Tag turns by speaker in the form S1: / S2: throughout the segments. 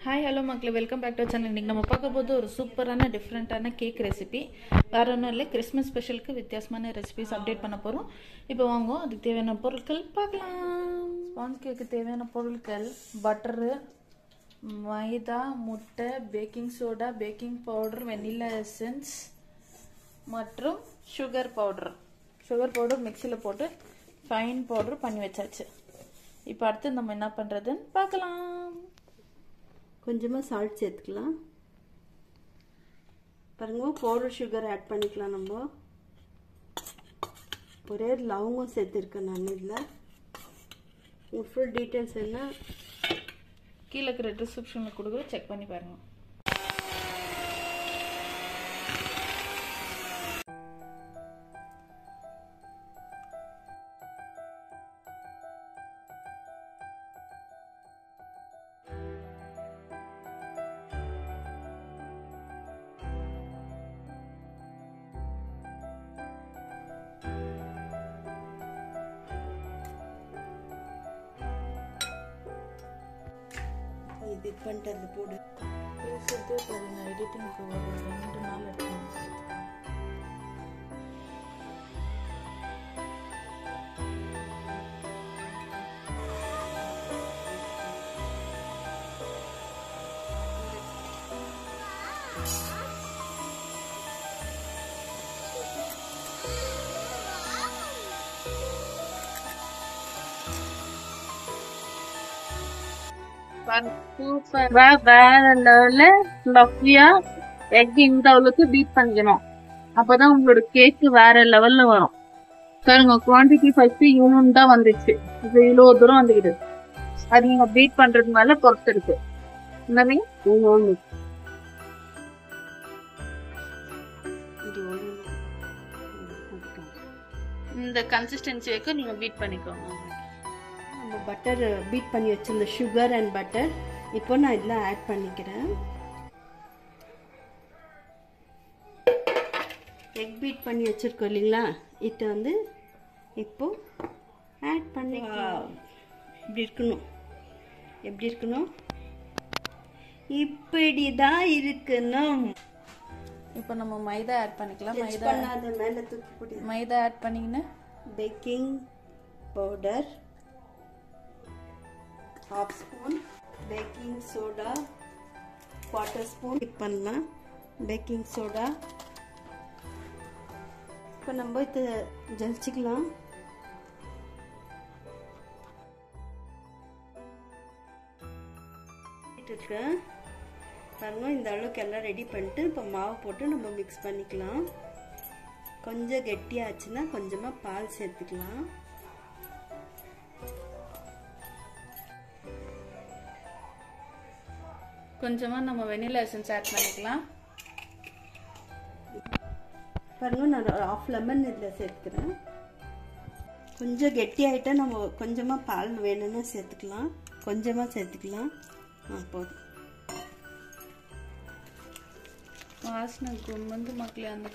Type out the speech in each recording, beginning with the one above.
S1: Hi hello மக்களே, welcome back to channel. இன்றைக்கி நம்ம பார்க்க போது ஒரு சூப்பரான டிஃப்ரெண்ட்டான கேக் ரெசிபி. வேறு ஒன்றும் இல்லை, கிறிஸ்மஸ் ஸ்பெஷலுக்கு வித்தியாசமான ரெசிபிஸ் அப்டேட் பண்ண போகிறோம். இப்போ வாங்குவோம், அதுக்கு தேவையான பொருட்கள் பார்க்கலாம். ஸ்பாஞ்ச் கேக்கு தேவையான பொருட்கள்: பட்டரு, மைதா, முட்டை, baking soda, baking powder, vanilla essence மற்றும் சுகர் பவுடர். சுகர் பவுடர் மிக்சியில் போட்டு ஃபைன் பவுடர் பண்ணி வச்சாச்சு. இப்போ அடுத்து நம்ம என்ன பண்ணுறதுன்னு பார்க்கலாம்.
S2: கொஞ்சமாக சால்ட் சேர்த்துக்கலாம். பாருங்க, பவுடர் சுகர் ஆட் பண்ணிக்கலாம். நம்ம ஒரே லவங்கம் சேர்த்துருக்கேன் நான். இதில் உங்கள் ஃபுல் டீட்டெயில்ஸ் என்ன
S1: கீழே இருக்கிற டிஸ்கிரிப்ஷனில் கொடுக்குற, செக் பண்ணி பாருங்கள்.
S2: இது பண்ணிட்டு அது போடு.
S1: பேசுறது பாருங்க, எடிட்டிங்க்கு ஒரு 2 நாள் எடுக்கணும்.
S3: சூப்பரா வேற லெவல்ல ஃப்ளஃபியா எக் இந்த அளவுக்கு பீட் பண்ணிக்கணும். அப்பதான் உங்களோட கேக் வேற லெவல்ல வரும். பாருங்க, குவான்டிட்டி ஃபர்ஸ்ட் இவ்வளவு தான் வந்துச்சு. இது இவ்வளவு தூரம் வந்துக்கிது. அது நீங்க பீட் பண்றது மேல பொறுத்து இருக்கு. இந்த கன்சிஸ்டன்சி வரைக்கும் நீங்க பீட் பண்ணிக்கோங்க.
S2: நம்ம பட்டர் பீட் பண்ணி வச்சிருந்த சுகர் அண்ட் பட்டர் இப்போ நான் இதில் ஆட் பண்ணிக்கிறேன். எக் பீட் பண்ணி வச்சிருக்கோம் இல்லைங்களா, இதை வந்து இப்போ ஆட் பண்ணிக்கலாம். இப்படி இருக்கணும். எப்படி இருக்கணும்? இப்படி தான் இருக்கணும்.
S1: இப்போ நம்ம மைதா ஆட் பண்ணிக்கலாம்.
S2: மேலே தூக்கி போட்டு
S1: மைதா ஆட் பண்ணிங்கன்னா
S2: baking powder 1/2 spoon, baking soda 1/4 spoon பண்ணலாம். பேக்கிங் சோடா இப்போ நம்ம இதை ஜலிச்சுக்கலாம். பாருங்க, இந்த அளவுக்கு எல்லாம் ரெடி பண்ணிட்டு இப்போ மாவு போட்டு நம்ம மிக்ஸ் பண்ணிக்கலாம். கொஞ்சம் கெட்டியாச்சுன்னா கொஞ்சமாக பால் சேர்த்துக்கலாம்.
S1: கொஞ்சமாக நம்ம வெனிலா எசன்ஸ் ஆட் பண்ணிக்கலாம்.
S2: பாருங்க, நான் 1/2 லெமன் இதில் சேர்த்துக்கிறேன். கொஞ்சம் கெட்டியாகிட்டா நம்ம கொஞ்சமாக பால் வேணும்னா சேர்த்துக்கலாம். கொஞ்சமாக சேர்த்துக்கலாம். போதும்.
S1: வாசனைக்கு வந்து மக்களே, அந்த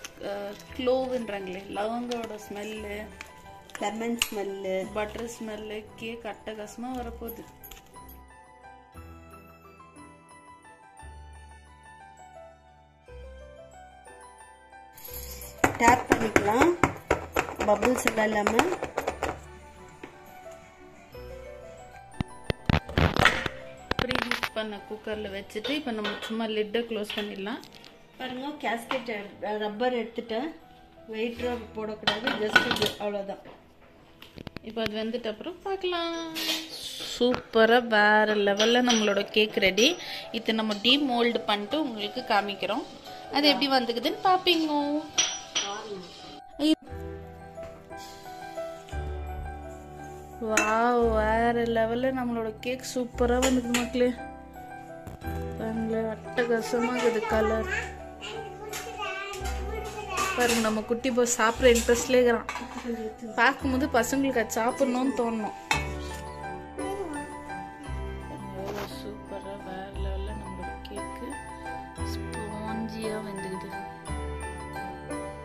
S1: க்ளோவுன்றாங்களே, லவங்கோட smell,
S2: lemon smell,
S1: butter smell, cake அட்டகாசமாக வரப்போகுது.
S2: டேப் பண்ணிக்கலாம், பபிள்ஸ் எல்லாம் இல்லாமல்.
S1: ப்ரீ ஹீட் பண்ண குக்கரில் வச்சுட்டு இப்போ நம்ம சும்மா லிட்டை க்ளோஸ் பண்ணிடலாம்.
S2: பாருங்க, கேஸ்கெட் ரப்பர் எடுத்துட்டேன். வெயிட் போடக்கூடாது, ஜஸ்ட் இது அவ்வளோதான்.
S1: இப்போ அது வெந்துட்ட அப்புறம் பார்க்கலாம். சூப்பராக வேறு லெவலில் நம்மளோட கேக் ரெடி. இது நம்ம டீமோல்டு பண்ணிட்டு உங்களுக்கு காமிக்கிறோம். அது எப்படி வந்துக்குதுன்னு பார்ப்பீங்க. வாவ், வேற லெவலில் நம்மளோட கேக் சூப்பராக வந்துக்குது மக்களே. பாருங்களேன், அட்டகாசமாக இருக்குது கலர். பாருங்க, நம்ம குட்டி போய் சாப்பிட்ற இன்ட்ரெஸ்ட்லேயே இருக்கிறான். பார்க்கும்போது பசங்களுக்கு அது சாப்பிட்ணுன்னு தோணும். சூப்பராக வேற லெவலில் நம்மளோட கேக்கு ஸ்பாஞ்சியாக வந்துக்குது.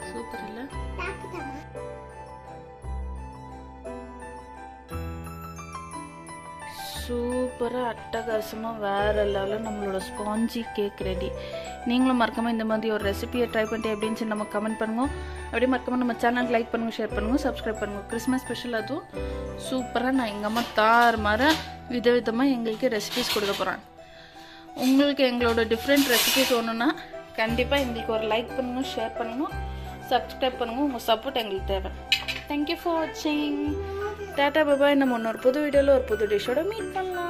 S1: சூப்பர் இல்லை? சூப்பராக அட்டகாசமாக வேறு லெவலில் நம்மளோட ஸ்பாஞ்சி கேக் ரெடி. நீங்களும் மறக்காமல் இந்த மாதிரி ஒரு ரெசிபியை ட்ரை பண்ணிட்டு எப்படின்னு சொல்லி நம்ம கமெண்ட் பண்ணுங்கள். அப்படியே மறக்காமல் நம்ம சேனல் லைக் பண்ணுங்கள், ஷேர் பண்ணுங்கள், சப்ஸ்கிரைப் பண்ணுங்கள். கிறிஸ்மஸ் ஸ்பெஷல் அதுவும் சூப்பராக நான் எங்கள் அம்மா தாறுமாற விதவிதமாக எங்களுக்கு ரெசிபிஸ் கொடுக்க போகிறேன். உங்களுக்கு எங்களோட டிஃப்ரெண்ட் ரெசிபிஸ் ஒன்றுன்னா கண்டிப்பாக எங்களுக்கு ஒரு லைக் பண்ணுங்கள், ஷேர் பண்ணுங்கள், சப்ஸ்கிரைப் பண்ணுங்கள். உங்கள் சப்போர்ட் எங்களுக்கு தேவை. தேங்க்யூ ஃபார் வாட்சிங். டாட்டா பாய். நம்ம இன்னொரு புது வீடியோவில் ஒரு புது டிஷ்ஷோட மீட் பண்ணலாம்.